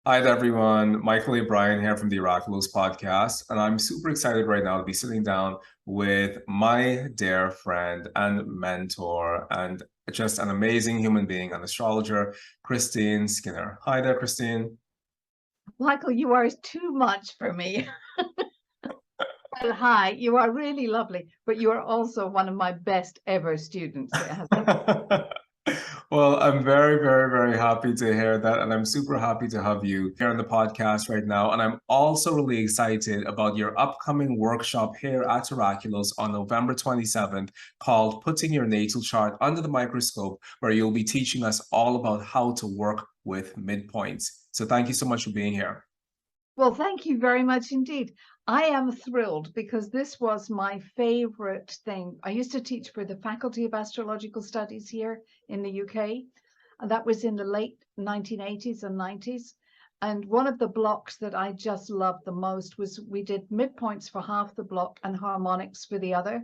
Hi there, everyone. Mychal and Bryan here from the Oraculos podcast, and I'm super excited right now to be sitting down with my dear friend and mentor and just an amazing human being, an astrologer, Christine Skinner. Hi there, Christine. Mychal, you are too much for me. Well, hi, you are really lovely, but you are also one of my best ever students. Well, I'm very, very, very happy to hear that. And I'm super happy to have you here on the podcast right now. And I'm also really excited about your upcoming workshop here at Oraculos on November 27th called Putting Your Natal Chart Under the Microscope, where you'll be teaching us all about how to work with midpoints. So thank you so much for being here. Well, thank you very much indeed. I am thrilled because this was my favorite thing. I used to teach for the Faculty of Astrological Studies here in the UK, and that was in the late 1980s and 90s. And one of the blocks that I just loved the most was we did midpoints for half the block and harmonics for the other,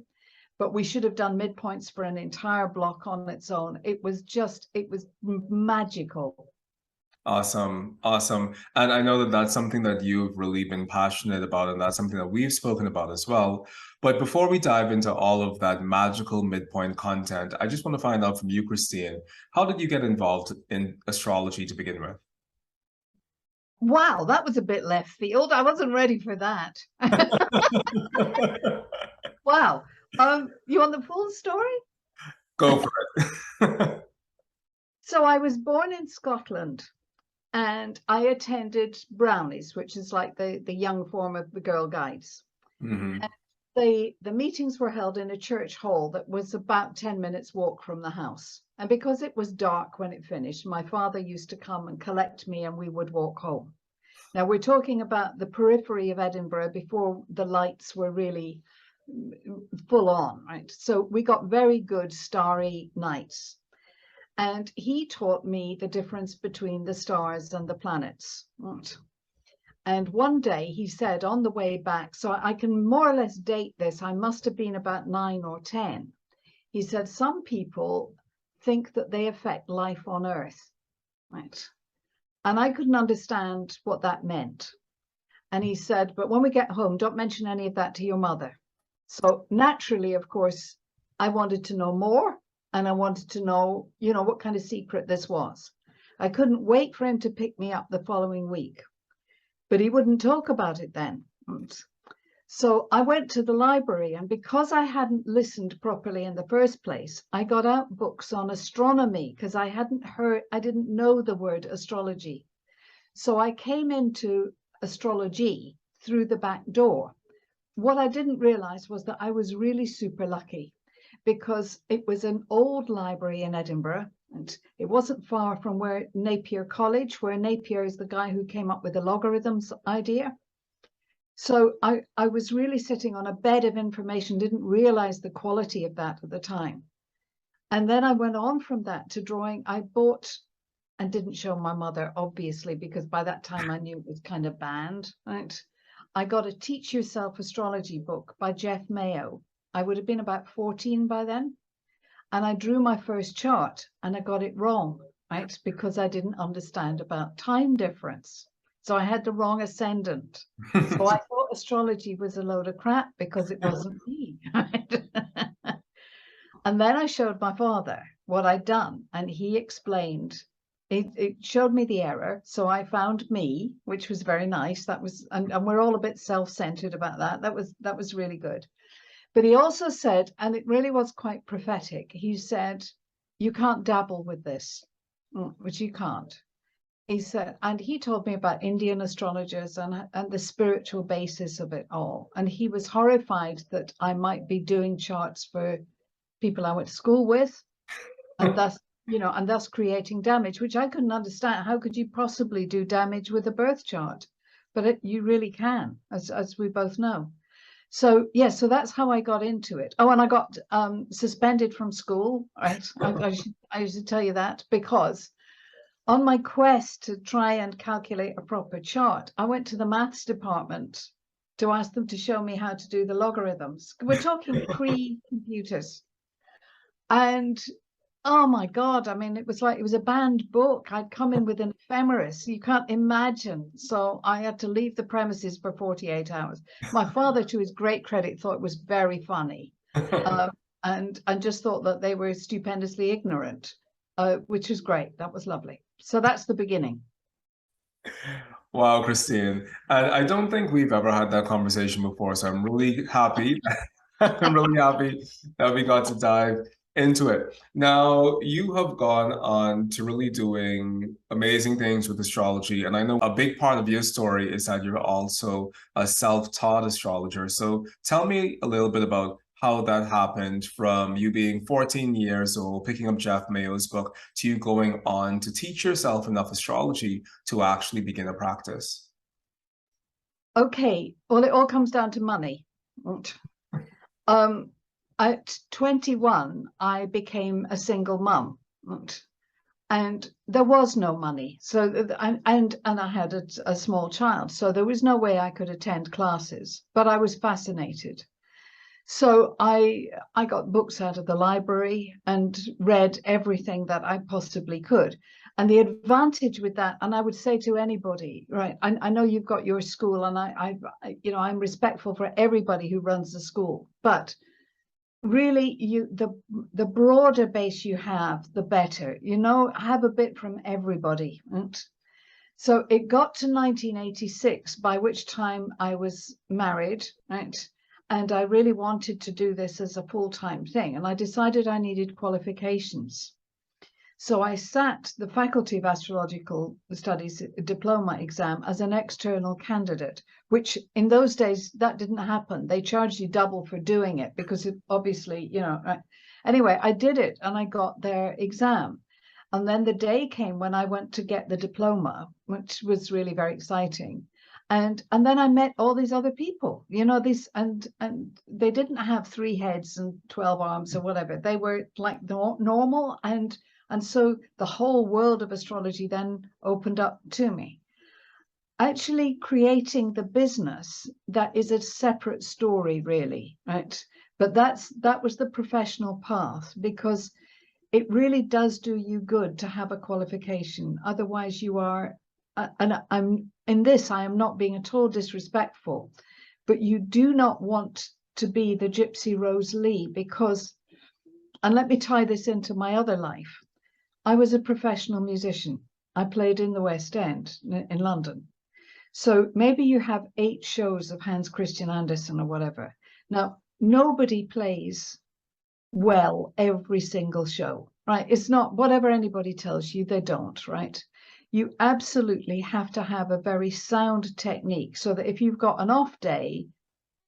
but we should have done midpoints for an entire block on its own. It was magical. Awesome. Awesome. And I know that that's something that you've really been passionate about, and that's something that we've spoken about as well. But before we dive into all of that magical midpoint content, I just want to find out from you, Christine, how did you get involved in astrology to begin with? Wow, that was a bit left field. I wasn't ready for that. Wow. You want the full story? Go for it. So I was born in Scotland and I attended Brownies, which is like the young form of the Girl Guides. Hmm. And the meetings were held in a church hall that was about 10 minutes walk from the house. And because it was dark when it finished, my father used to come and collect me and we would walk home. Now we're talking about the periphery of Edinburgh before the lights were really full on, right? So we got very good starry nights. And he taught me the difference between the stars and the planets. Right? And one day he said on the way back, so I can more or less date this, I must have been about 9 or 10. He said, some people think that they affect life on Earth, right? And I couldn't understand what that meant. And he said, but when we get home, don't mention any of that to your mother. So naturally, of course, I wanted to know more and I wanted to know, what kind of secret this was. I couldn't wait for him to pick me up the following week, but he wouldn't talk about it then. So I went to the library, and because I hadn't listened properly in the first place, I got out books on astronomy because I didn't know the word astrology. So I came into astrology through the back door. What I didn't realize was that I was really super lucky because it was an old library in Edinburgh and it wasn't far from where Napier College, where Napier is the guy who came up with the logarithms idea. So I was really sitting on a bed of information, didn't realize the quality of that at the time. And then I went on from that to drawing. I bought and didn't show my mother, obviously, because by that time I knew it was kind of banned, right? I got a Teach Yourself Astrology book by Jeff Mayo. I would have been about 14 by then. And I drew my first chart and I got it wrong, right? Because I didn't understand about time difference. So I had the wrong ascendant. So I thought astrology was a load of crap because it wasn't me, right? And then I showed my father what I'd done and he explained, it showed me the error. So I found me, which was very nice. That was, and we're all a bit self-centered about that. That was really good. But he also said, and it really was quite prophetic, he said, you can't dabble with this, which you can't. He said, and he told me about Indian astrologers and the spiritual basis of it all. And he was horrified that I might be doing charts for people I went to school with, and thus creating damage, which I couldn't understand. How could you possibly do damage with a birth chart? But you really can, as we both know. So yes, so that's how I got into it. Oh, and I got suspended from school, right? I should tell you that, because on my quest to try and calculate a proper chart, I went to the maths department to ask them to show me how to do the logarithms. We're talking pre-computers. And oh my God, I mean, it was a banned book. I'd come in with an ephemeris. You can't imagine. So I had to leave the premises for 48 hours. My father, to his great credit, thought it was very funny, and just thought that they were stupendously ignorant, which was great. That was lovely. So that's the beginning. Wow, Christine. And I don't think we've ever had that conversation before, so I'm really happy. I'm really happy that we got to dive into it. Now, you have gone on to really doing amazing things with astrology, and I know a big part of your story is that you're also a self-taught astrologer. So tell me a little bit about how that happened from you being 14 years old, picking up Jeff Mayo's book, to you going on to teach yourself enough astrology to actually begin a practice. Okay, well, it all comes down to money. At 21, I became a single mum, and there was no money. So, and I had a small child, so there was no way I could attend classes. But I was fascinated. So I got books out of the library and read everything that I possibly could. And the advantage with that, and I would say to anybody, right, I know you've got your school, and I'm respectful for everybody who runs the school, but really the broader base you have, the better. Have a bit from everybody. Right? So it got to 1986, by which time I was married, right? And I really wanted to do this as a full-time thing. And I decided I needed qualifications. So I sat the Faculty of Astrological Studies diploma exam as an external candidate, which in those days, that didn't happen. They charged you double for doing it because obviously, anyway, I did it and I got their exam. And then the day came when I went to get the diploma, which was really very exciting. And then I met all these other people, and they didn't have 3 heads and 12 arms or whatever. They were like normal, and so the whole world of astrology then opened up to me. Actually creating the business, that is a separate story, really, right? But that was the professional path, because it really does do you good to have a qualification. Otherwise you are, and I am not being at all disrespectful, but you do not want to be the Gypsy Rose Lee, because, and let me tie this into my other life. I was a professional musician. I played in the West End in London. So maybe you have 8 shows of Hans Christian Andersen or whatever. Now, nobody plays well every single show, right? It's not whatever anybody tells you, they don't, right? You absolutely have to have a very sound technique, so that if you've got an off day,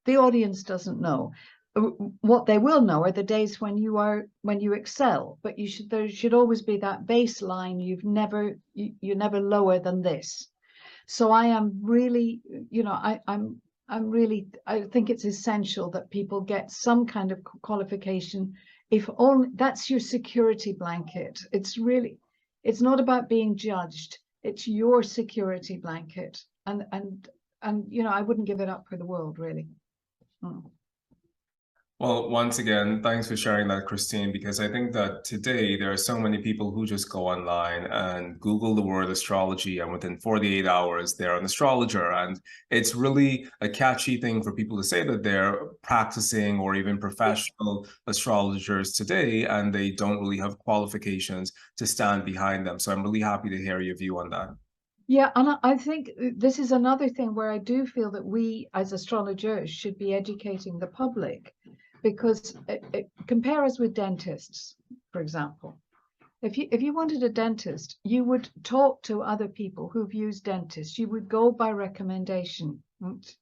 the audience doesn't know. What they will know are the days when you excel, but there should always be that baseline. You're never lower than this. So I am really, I think it's essential that people get some kind of qualification. If only that's your security blanket. It's not about being judged. It's your security blanket. And I wouldn't give it up for the world, really. Well, once again, thanks for sharing that, Christine, because I think that today there are so many people who just go online and Google the word astrology, and within 48 hours, they're an astrologer. And it's really a catchy thing for people to say that they're practicing or even professional astrologers today, and they don't really have qualifications to stand behind them. So I'm really happy to hear your view on that. Yeah, and I think this is another thing where I do feel that we as astrologers should be educating the public, because compare us with dentists, for example. If you wanted a dentist, you would talk to other people who've used dentists. You would go by recommendation. Right?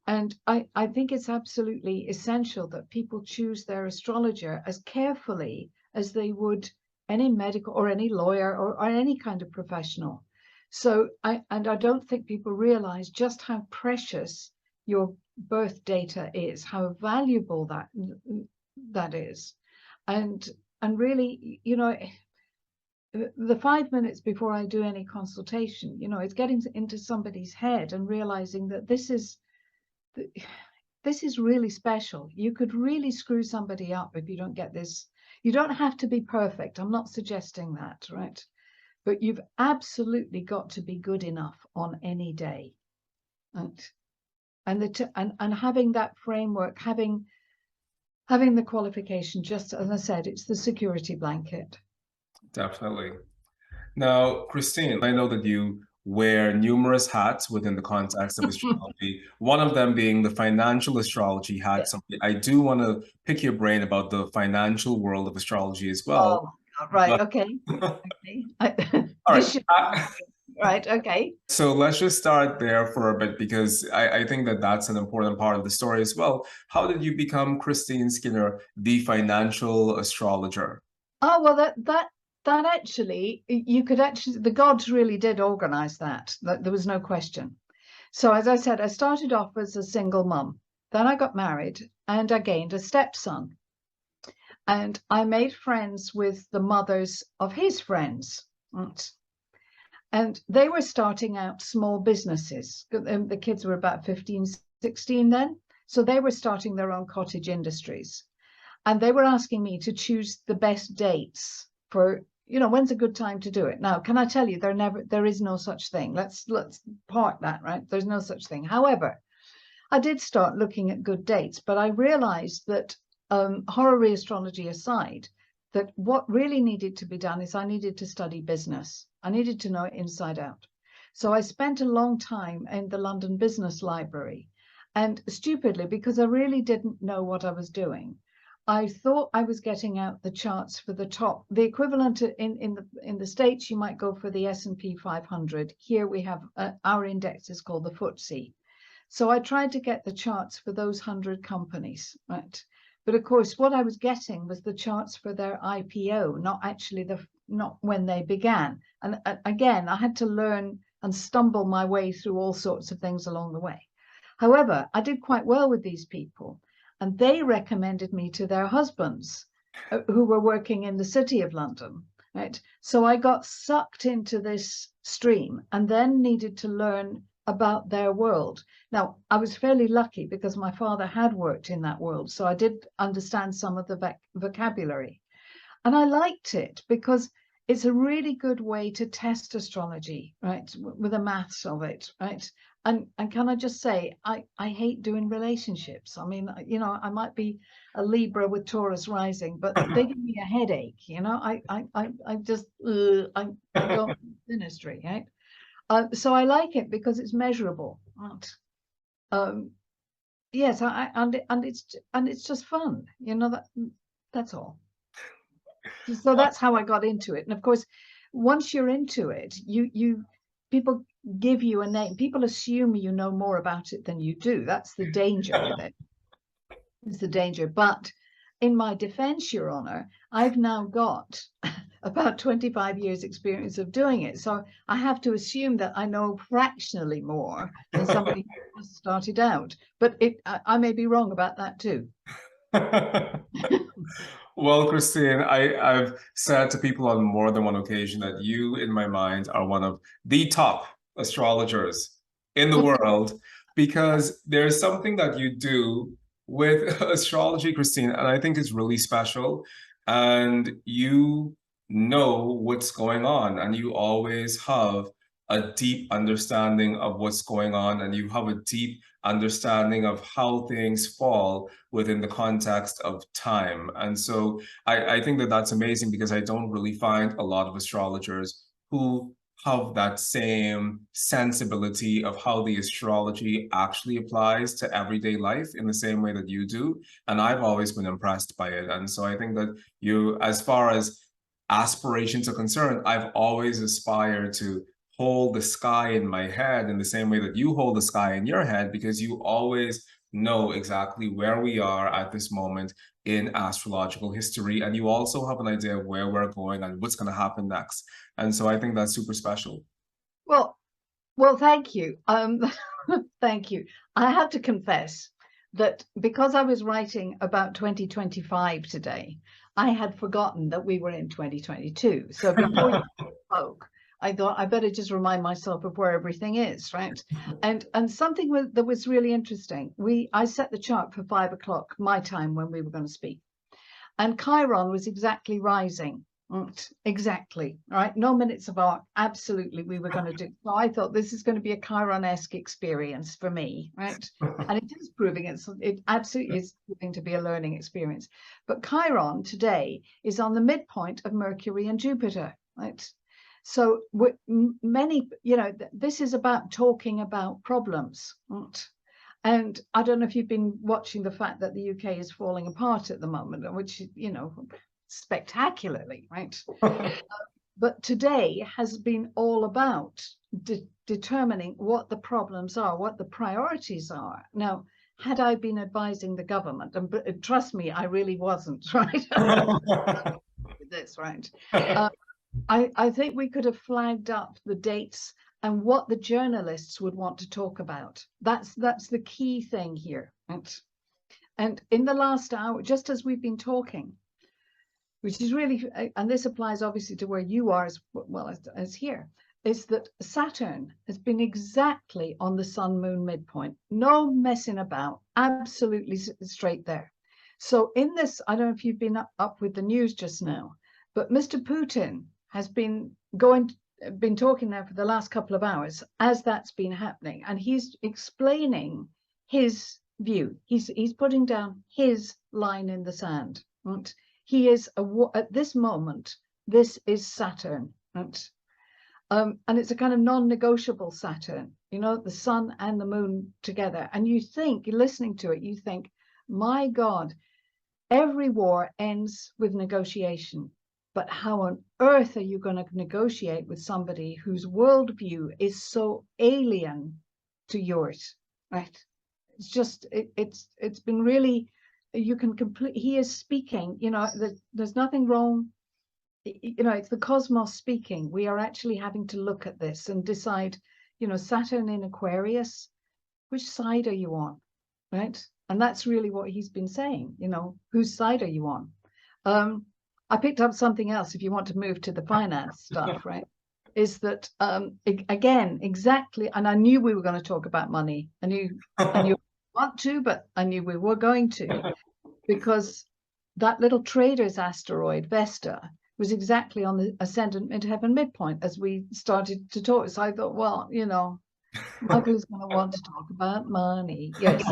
And I think it's absolutely essential that people choose their astrologer as carefully as they would any medical or any lawyer or any kind of professional. So I don't think people realize just how precious your birth data is, how valuable that is. And really, the 5 minutes before I do any consultation, it's getting into somebody's head and realizing that this is really special. You could really screw somebody up if you don't get this. You don't have to be perfect. I'm not suggesting that, right? but you've absolutely got to be good enough on any day. Right? And having that framework, having the qualification, just as I said, it's the security blanket. Definitely. Now, Christine, I know that you wear numerous hats within the context of astrology, one of them being the financial astrology hat. So I do want to pick your brain about the financial world of astrology as well. Oh, right. But Okay. Okay. all This right. should right. Okay. So let's just start there for a bit because I think that that's an important part of the story as well. How did you become Christine Skinner, the financial astrologer? Oh, well, that actually, you could actually, the gods really did organize that. There was no question. So as I said, I started off as a single mum. Then I got married and I gained a stepson. And I made friends with the mothers of his friends. Right? And they were starting out small businesses. The kids were about 15, 16 then. So they were starting their own cottage industries. And they were asking me to choose the best dates for, when's a good time to do it. Now, can I tell you, there is no such thing. Let's park that, right? There's no such thing. However, I did start looking at good dates, but I realized that horary astrology aside, that what really needed to be done is I needed to study business. I needed to know it inside out. So I spent a long time in the London Business Library, and stupidly, because I really didn't know what I was doing, I thought I was getting out the charts for the top. The equivalent in the States, you might go for the S&P 500. Here we have our index is called the FTSE. So I tried to get the charts for those 100 companies, right? But of course, what I was getting was the charts for their IPO, not when they began. And again, I had to learn and stumble my way through all sorts of things along the way. However, I did quite well with these people, and they recommended me to their husbands who were working in the City of London, right? So I got sucked into this stream and then needed to learn about their world. Now, I was fairly lucky because my father had worked in that world, so I did understand some of the vocabulary. And I liked it because it's a really good way to test astrology, right, with the maths of it, right? And can I just say, I hate doing relationships. I mean, I might be a Libra with Taurus rising, but they give me a headache. I just I don't ministry, right? So I like it because it's measurable. Yes, and it's just fun. That's all. So that's how I got into it. And of course, once you're into it, people give you a name. People assume you know more about it than you do. That's the danger with it. It's the danger. But in my defense, Your Honor, I've now got about 25 years experience of doing it. So I have to assume that I know fractionally more than somebody who just started out. But I may be wrong about that too. Well, Christine, I've said to people on more than one occasion that you, in my mind, are one of the top astrologers in the world because there's something that you do with astrology, Christine, and I think it's really special. And you know what's going on, and you always have a deep understanding of what's going on, and you have a deep understanding of how things fall within the context of time. And so I think that that's amazing because I don't really find a lot of astrologers who have that same sensibility of how the astrology actually applies to everyday life in the same way that you do. And I've always been impressed by it. And so I think that you, as far as aspirations are concerned, I've always aspired to hold the sky in my head in the same way that you hold the sky in your head, because you always know exactly where we are at this moment in astrological history. And you also have an idea of where we're going and what's going to happen next. And so I think that's super special. Well, thank you. Thank you. I have to confess that because I was writing about 2025 today, I had forgotten that we were in 2022. So before you spoke, I thought I better just remind myself of where everything is, right? And something that was really interesting. I set the chart for 5 o'clock my time when we were going to speak, and Chiron was exactly rising, Exactly. Right. No minutes of art. Absolutely. We were going to do. So I thought this is going to be a Chiron-esque experience for me. Right. And it is proving it absolutely is proving to be a learning experience. But Chiron today is on the midpoint of Mercury and Jupiter. Right. So many, this is about talking about problems. Right? And I don't know if you've been watching the fact that the UK is falling apart at the moment, which, spectacularly, right? But today has been all about determining what the problems are, what the priorities are. Now, had I been advising the government, and trust me, I really wasn't, right? This, right? I think we could have flagged up the dates and what the journalists would want to talk about. That's the key thing here. Right? And in the last hour, just as we've been talking, which is really, and this applies obviously to where you are as well as here, is that Saturn has been exactly on the Sun-Moon midpoint. No messing about, absolutely straight there. So in this, I don't know if you've been up with the news just now, but Mr. Putin has been talking there for the last couple of hours as that's been happening, and he's explaining his view. He's putting down his line in the sand. Right? He is at this moment. This is Saturn, right? And it's a kind of non-negotiable Saturn. The Sun and the Moon together. And you think, you're listening to it, you think, my God, every war ends with negotiation. But how on earth are you going to negotiate with somebody whose worldview is so alien to yours, right? It's just, it's been really, you can he is speaking, there's nothing wrong. It's the cosmos speaking. We are actually having to look at this and decide, Saturn in Aquarius, which side are you on, right? And that's really what he's been saying, whose side are you on? I picked up something else, if you want to move to the finance stuff, right? Is that, again, exactly, and I knew we were going to talk about money. I knew want to, but I knew we were going to, because that little trader's asteroid, Vesta, was exactly on the ascendant midheaven midpoint as we started to talk. So I thought, well, Mychal is going to want to talk about money. Yes.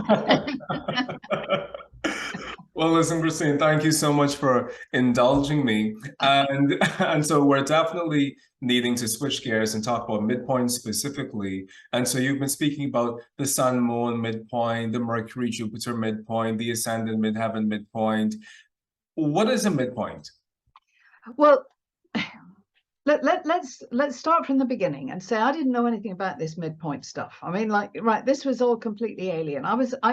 Well, listen, Christine, thank you so much for indulging me. And so we're definitely needing to switch gears and talk about midpoint specifically. And so you've been speaking about the Sun Moon midpoint, the Mercury Jupiter midpoint, the ascendant midheaven midpoint. What is a midpoint? Well, let's start from the beginning and say I didn't know anything about this midpoint stuff. I mean, right, this was all completely alien.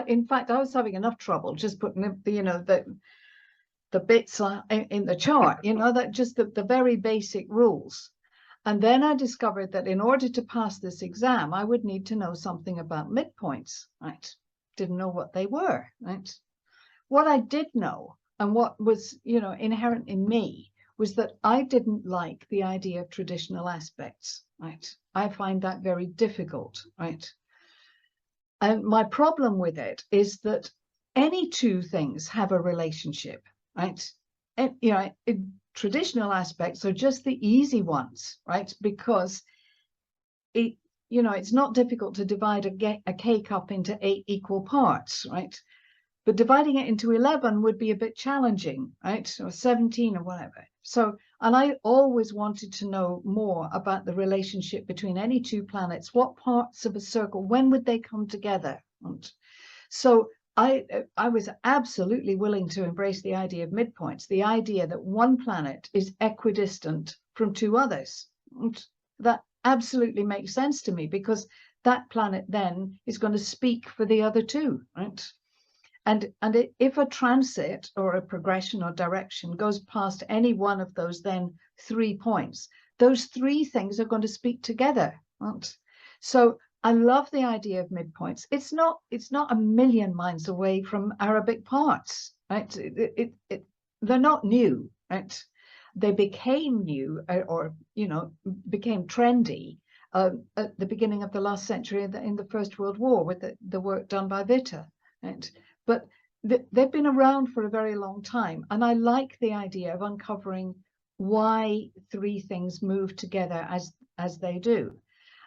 In fact, I was having enough trouble just putting the bits in the chart, that just the very basic rules. And then I discovered that in order to pass this exam, I would need to know something about midpoints. Right? Didn't know what they were. Right? What I did know, and what was inherent in me, was that I didn't like the idea of traditional aspects, right? I find that very difficult, right? And my problem with it is that any two things have a relationship, right? And, traditional aspects are just the easy ones, right? Because it's not difficult to divide a cake up into 8 equal parts, right? But dividing it into 11 would be a bit challenging, right? Or 17 or whatever. So, and I always wanted to know more about the relationship between any two planets. What parts of a circle, when would they come together? And so I was absolutely willing to embrace the idea of midpoints, the idea that one planet is equidistant from two others. And that absolutely makes sense to me, because that planet then is going to speak for the other two, right? And if a transit or a progression or direction goes past any one of those then 3 points, those 3 things are going to speak together. Right? So I love the idea of midpoints. It's not a million miles away from Arabic parts. Right? They're not new. Right? They became new, or became trendy at the beginning of the last century in the First World War with the work done by Witte. Right? But they've been around for a very long time. And I like the idea of uncovering why three things move together as they do.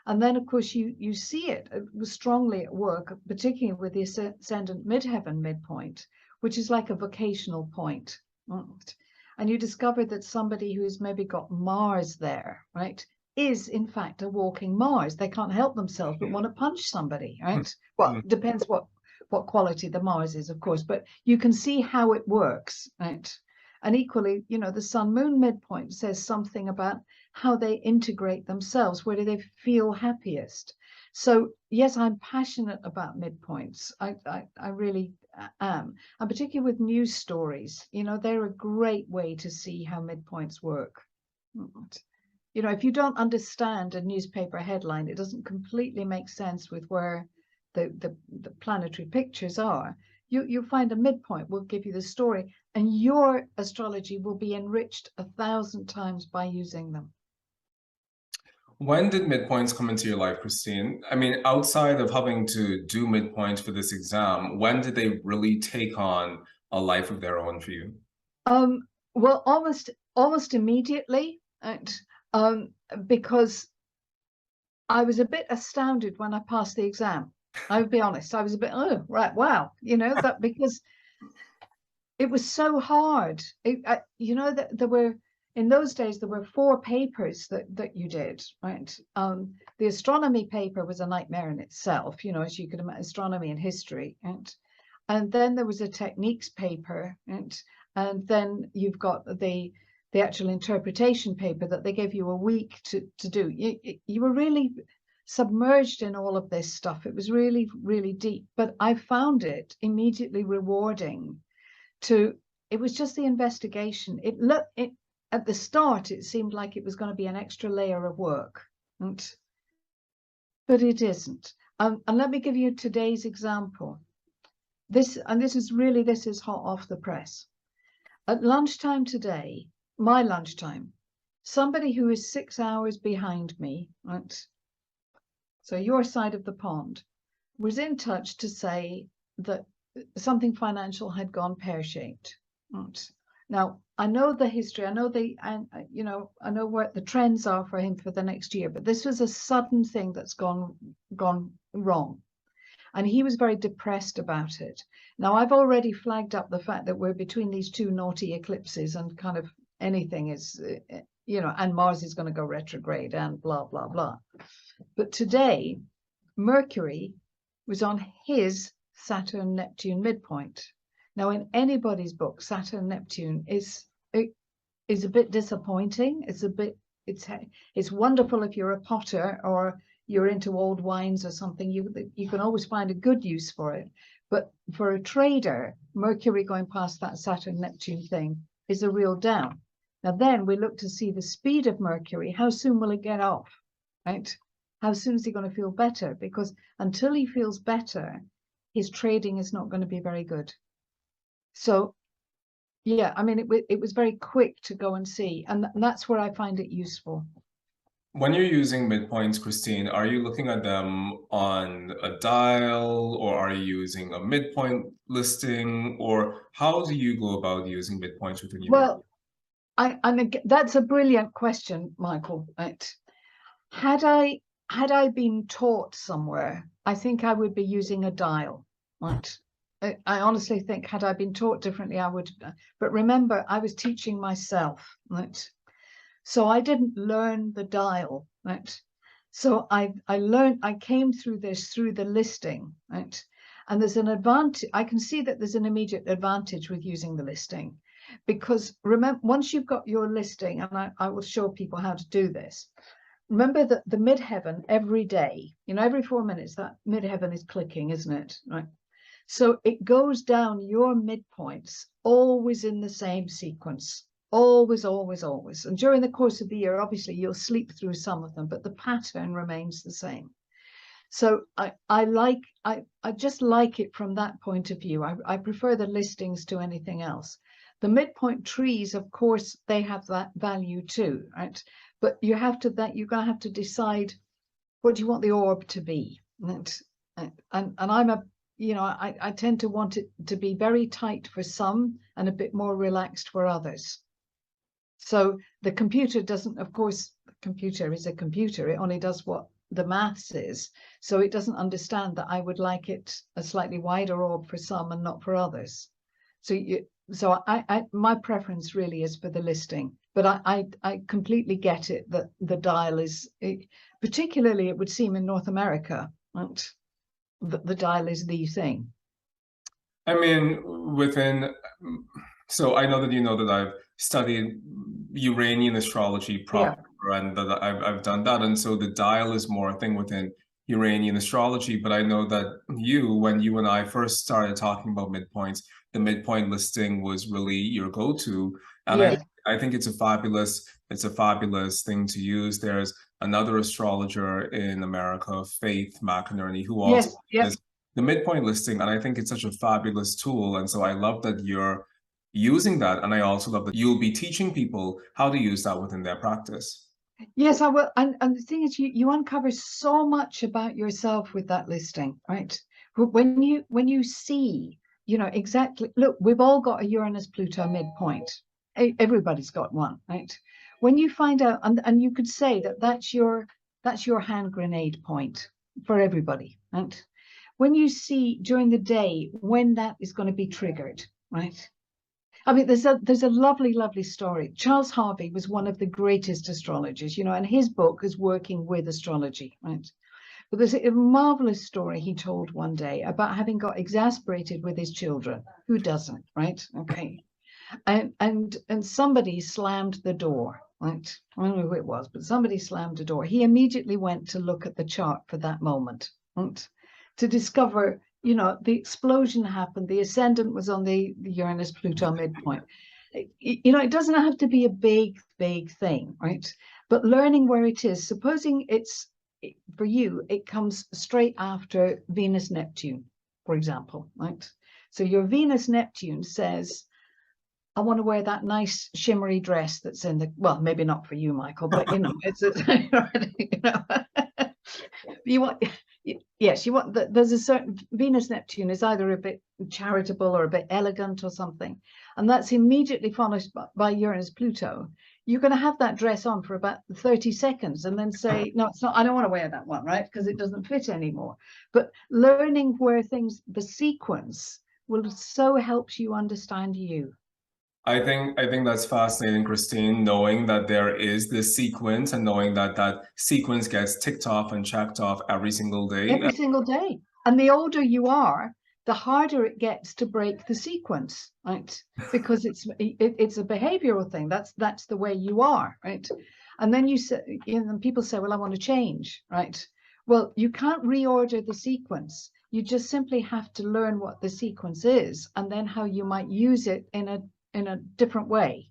And then, of course, you see it strongly at work, particularly with the ascendant midheaven midpoint, which is like a vocational point. And you discover that somebody who's maybe got Mars there, right, is in fact a walking Mars. They can't help themselves but want to punch somebody, right? Well, depends what quality the Mars is, of course, but you can see how it works, right? And equally, you know, the Sun Moon midpoint says something about how they integrate themselves, where do they feel happiest. So yes, I'm passionate about midpoints. I really am, and particularly with news stories, you know, they're a great way to see how midpoints work. You know, if you don't understand a newspaper headline, it doesn't completely make sense with where the planetary pictures are. You find a midpoint will give you the story, and your astrology will be enriched 1,000 times by using them. When did midpoints come into your life, Christine? I mean, outside of having to do midpoints for this exam, when did they really take on a life of their own for you? Well, almost immediately, because I was a bit astounded when I passed the exam. I would be honest, I was a bit, oh, right, wow, you know, that because it was so hard. You know, that there were, in those days, there were 4 papers that you did, right? The astronomy paper was a nightmare in itself, you know, as you could imagine, astronomy and history. And then there was a techniques paper, and then you've got the actual interpretation paper that they gave you a week to do. You were really submerged in all of this stuff. It was really, really deep, but I found it immediately rewarding. It was just the investigation. It at the start, it seemed like it was going to be an extra layer of work, but it isn't. And let me give you today's example. This is hot off the press. At lunchtime today, my lunchtime, somebody who is 6 hours behind me, right? So your side of the pond, was in touch to say that something financial had gone pear-shaped. Right. Now, I know the history, I know I know what the trends are for him for the next year, but this was a sudden thing that's gone wrong. And he was very depressed about it. Now, I've already flagged up the fact that we're between these 2 naughty eclipses, and kind of anything is, you know, and Mars is going to go retrograde and blah, blah, blah. But today, Mercury was on his Saturn-Neptune midpoint. Now, in anybody's book, Saturn-Neptune is a bit disappointing. It's wonderful if you're a potter or you're into old wines or something. You can always find a good use for it. But for a trader, Mercury going past that Saturn-Neptune thing is a real down. Now then we look to see the speed of Mercury. How soon will it get off, right? How soon is he going to feel better? Because until he feels better, his trading is not going to be very good. So yeah, I mean, it was very quick to go and see, and that's where I find it useful. When you're using midpoints, Christine, are you looking at them on a dial, or are you using a midpoint listing, or how do you go about using midpoints within your? Well, that's a brilliant question, Mychal. Right? Had I been taught somewhere, I think I would be using a dial. Right? I honestly think, had I been taught differently, I would. But remember, I was teaching myself. Right? So I didn't learn the dial, right? So I came through this through the listing, right? And there's an advantage. I can see that there's an immediate advantage with using the listing, because remember, once you've got your listing, and I will show people how to do this. Remember that the midheaven every day, you know, every 4 minutes, that midheaven is clicking, isn't it? Right. So it goes down your midpoints always in the same sequence. Always, always, always. And during the course of the year, obviously, you'll sleep through some of them, but the pattern remains the same. So I just like it from that point of view. I prefer the listings to anything else. The midpoint trees, of course, they have that value too, right? But you're going to have to decide, what do you want the orb to be? And I'm a, you know, I tend to want it to be very tight for some and a bit more relaxed for others. So the computer doesn't, of course, the computer is a computer. It only does what the maths is. So it doesn't understand that I would like it a slightly wider orb for some and not for others. So my preference really is for the listing, but I completely get it that the dial is, particularly it would seem in North America, right, that the dial is the thing. I mean, so I know that you know that I've studied Uranian astrology Yeah. proper, and that I've done that, and so the dial is more a thing within Uranian astrology. But I know that when you and I first started talking about midpoints, the midpoint listing was really your go-to, and Yes. I think it's a fabulous thing to use. There's another astrologer in America, Faith McInerney, who also Yes. Yep. the midpoint listing, and I think it's such a fabulous tool. And so I love that you're using that, and I also love that you'll be teaching people how to use that within their practice. Yes, I will. And the thing is, you uncover so much about yourself with that listing, right? When you see, exactly, look, we've all got a Uranus Pluto midpoint. Everybody's got one, right? When you find out, and you could say that that's your hand grenade point for everybody, right? When you see during the day when that is going to be triggered, right? I mean, there's a lovely story. Charles Harvey was one of the greatest astrologers, and his book is working with astrology, right? But there's a marvelous story he told one day about having got exasperated with his children. Who doesn't, right? Okay. And somebody slammed the door, right? I don't know who it was, but somebody slammed the door. He immediately went to look at the chart for that moment, right? To discover, the explosion happened. The ascendant was on the Uranus Pluto midpoint. It doesn't have to be a big thing, right? But learning where it is, supposing for you, it comes straight after Venus Neptune, for example, right? So your Venus Neptune says, I want to wear that nice shimmery dress that's in well, maybe not for you, Mychal, but it's you want, yes, you want there's a certain Venus Neptune is either a bit charitable or a bit elegant or something, and that's immediately followed by Uranus Pluto. You're going to have that dress on for about 30 seconds and then say, no, it's not, I don't want to wear that one, right? Because it doesn't fit anymore. But learning where the sequence will so helps you understand you. I think that's fascinating, Christine, knowing that there is this sequence and knowing that that sequence gets ticked off and checked off every single day. Every single day. And the older you are, the harder it gets to break the sequence, right? Because it's a behavioral thing. That's the way you are, right? And then people say, well, I want to change, right? Well, you can't reorder the sequence. You just simply have to learn what the sequence is and then how you might use it in a different way.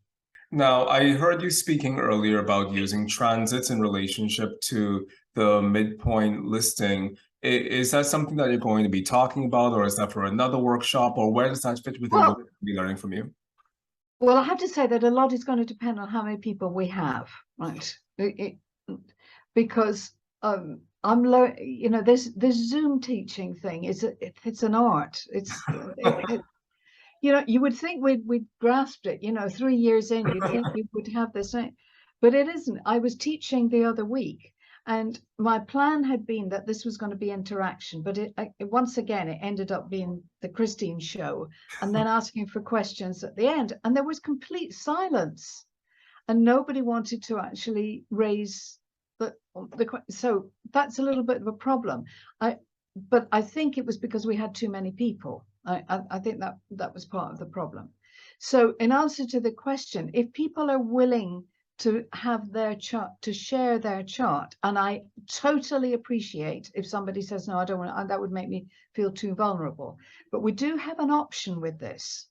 Now, I heard you speaking earlier about using transits in relationship to the midpoint listing. Is that something that you're going to be talking about, or is that for another workshop, or where does that fit within what we're going to be learning from you? Well, I have to say that a lot is going to depend on how many people we have, right? Because I'm learning, this Zoom teaching thing it's an art. You would think we'd grasped it, 3 years in, you'd think we would have this, but it isn't. I was teaching the other week, and my plan had been that this was going to be interaction, but once again, it ended up being the CHRISTEEN show, and then asking for questions at the end, and there was complete silence, and nobody wanted to actually raise so that's a little bit of a problem. But I think it was because we had too many people. I think that was part of the problem. So in answer to the question, if people are willing to have their chart, to share their chart, and I totally appreciate if somebody says, no, I don't want, that would make me feel too vulnerable. But we do have an option with this.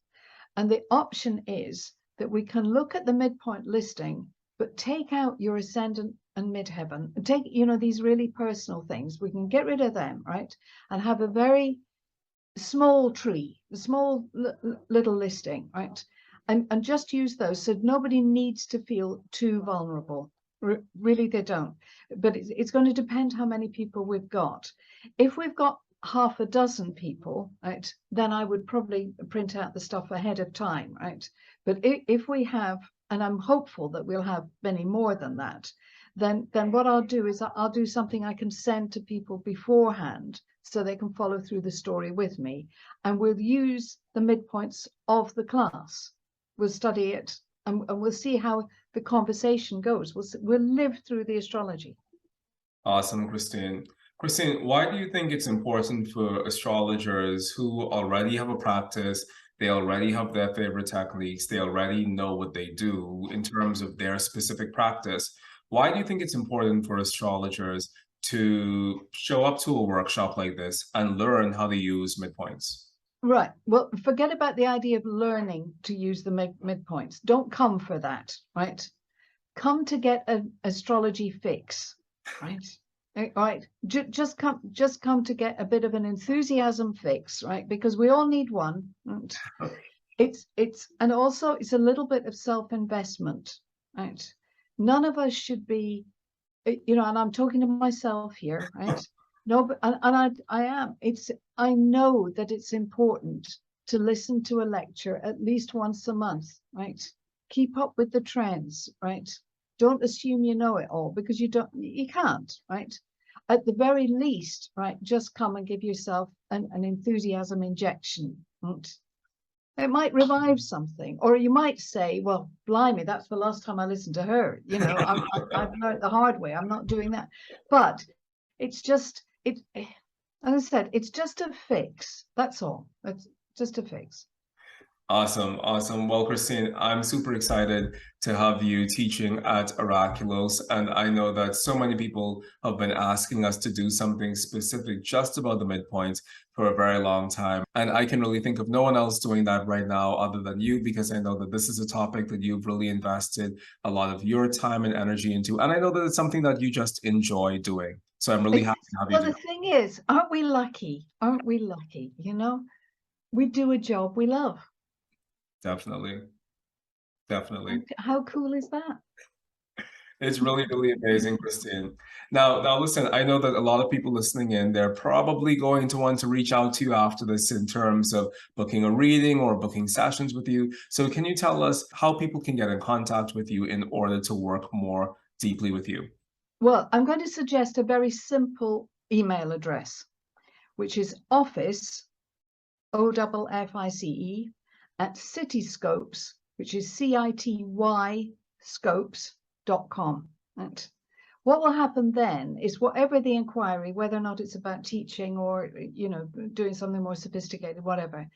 And the option is that we can look at the midpoint listing, but take out your ascendant and midheaven, and take, these really personal things. We can get rid of them, right? And have a very small tree, a small little listing, right? And just use those, so nobody needs to feel too vulnerable. Really, they don't. But it's going to depend how many people we've got. If we've got half a dozen people, right, then I would probably print out the stuff ahead of time, right? But if we have and I'm hopeful that we'll have many more than that, then what I'll do is I'll do something I can send to people beforehand so they can follow through the story with me. And we'll use the midpoints of the class. We'll study it and we'll see how the conversation goes. We'll live through the astrology. Awesome, Christine. Christine, why do you think it's important for astrologers who already have a practice, they already have their favorite techniques, they already know what they do in terms of their specific practice? Why do you think it's important for astrologers to show up to a workshop like this and learn how to use midpoints? Right. Well, forget about the idea of learning to use the midpoints. Don't come for that, right? Come to get an astrology fix, right? Right. Just come to get a bit of an enthusiasm fix, right? Because we all need one. Right? And also it's a little bit of self-investment, right? None of us should be, and I'm talking to myself here, right? No, but I am. I know that it's important to listen to a lecture at least once a month, right? Keep up with the trends, right? Don't assume you know it all, because you can't, right? At the very least, right, just come and give yourself an enthusiasm injection. Right? It might revive something, or you might say, well, blimey, that's the last time I listened to her. I've learned the hard way. I'm not doing that. But it's just, as I said, it's just a fix. That's all. It's just a fix. Awesome, awesome. Well, Christine, I'm super excited to have you teaching at Oraculos. And I know that so many people have been asking us to do something specific just about the midpoint for a very long time. And I can really think of no one else doing that right now other than you, because I know that this is a topic that you've really invested a lot of your time and energy into. And I know that it's something that you just enjoy doing. So I'm really happy to have you do it. Well, the thing is, aren't we lucky? Aren't we lucky? We do a job we love. Definitely. Definitely. How cool is that? It's really, really amazing, Christine. Now, listen, I know that a lot of people listening in, they're probably going to want to reach out to you after this in terms of booking a reading or booking sessions with you. So can you tell us how people can get in contact with you in order to work more deeply with you? Well, I'm going to suggest a very simple email address, which is office, OFFICE, at cityscopes, which is CITY scopes.com. And what will happen then is whatever the inquiry, whether or not it's about teaching or, doing something more sophisticated, whatever,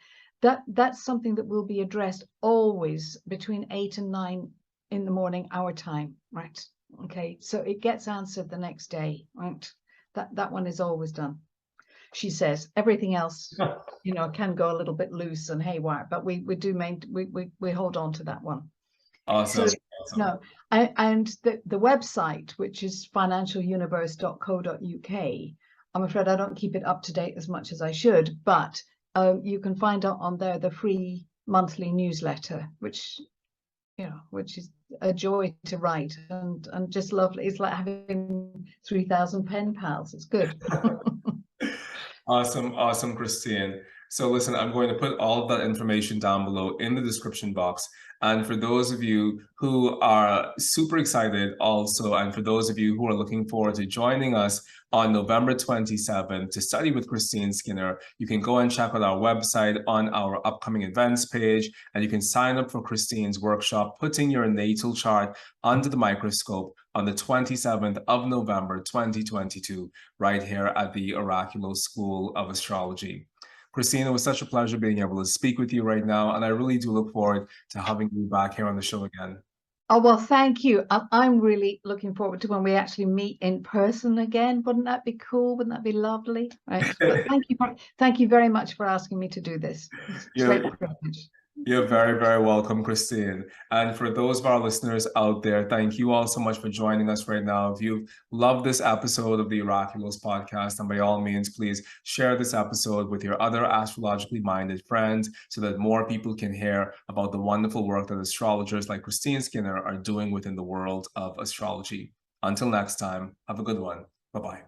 that's something that will be addressed always between 8 and 9 in the morning, our time, right? Okay, so it gets answered the next day, right? That one is always done. She says everything else, can go a little bit loose and haywire, but we hold on to that one. Awesome. So, no, and the website, which is financialuniverse.co.uk, I'm afraid I don't keep it up to date as much as I should, but you can find out on there the free monthly newsletter, which is a joy to write and just lovely. It's like having 3,000 pen pals. It's good. Awesome, Christine. So listen, I'm going to put all of that information down below in the description box. And for those of you who are super excited also, and for those of you who are looking forward to joining us on November 27th to study with Christine Skinner, you can go and check out our website on our upcoming events page, and you can sign up for Christine's workshop, Putting Your Natal Chart Under the Microscope, on the 27th of November, 2022, right here at the Oraculos School of Astrology. Christine, it was such a pleasure being able to speak with you right now, and I really do look forward to having you back here on the show again. Oh, well, thank you. I'm really looking forward to when we actually meet in person again. Wouldn't that be cool? Wouldn't that be lovely? Right. But thank you very much for asking me to do this. It's a great privilege. You're very, very welcome, Christine. And for those of our listeners out there, thank you all so much for joining us right now. If you love this episode of the Oraculos podcast, then by all means, please share this episode with your other astrologically minded friends so that more people can hear about the wonderful work that astrologers like Christine Skinner are doing within the world of astrology. Until next time, have a good one. Bye-bye.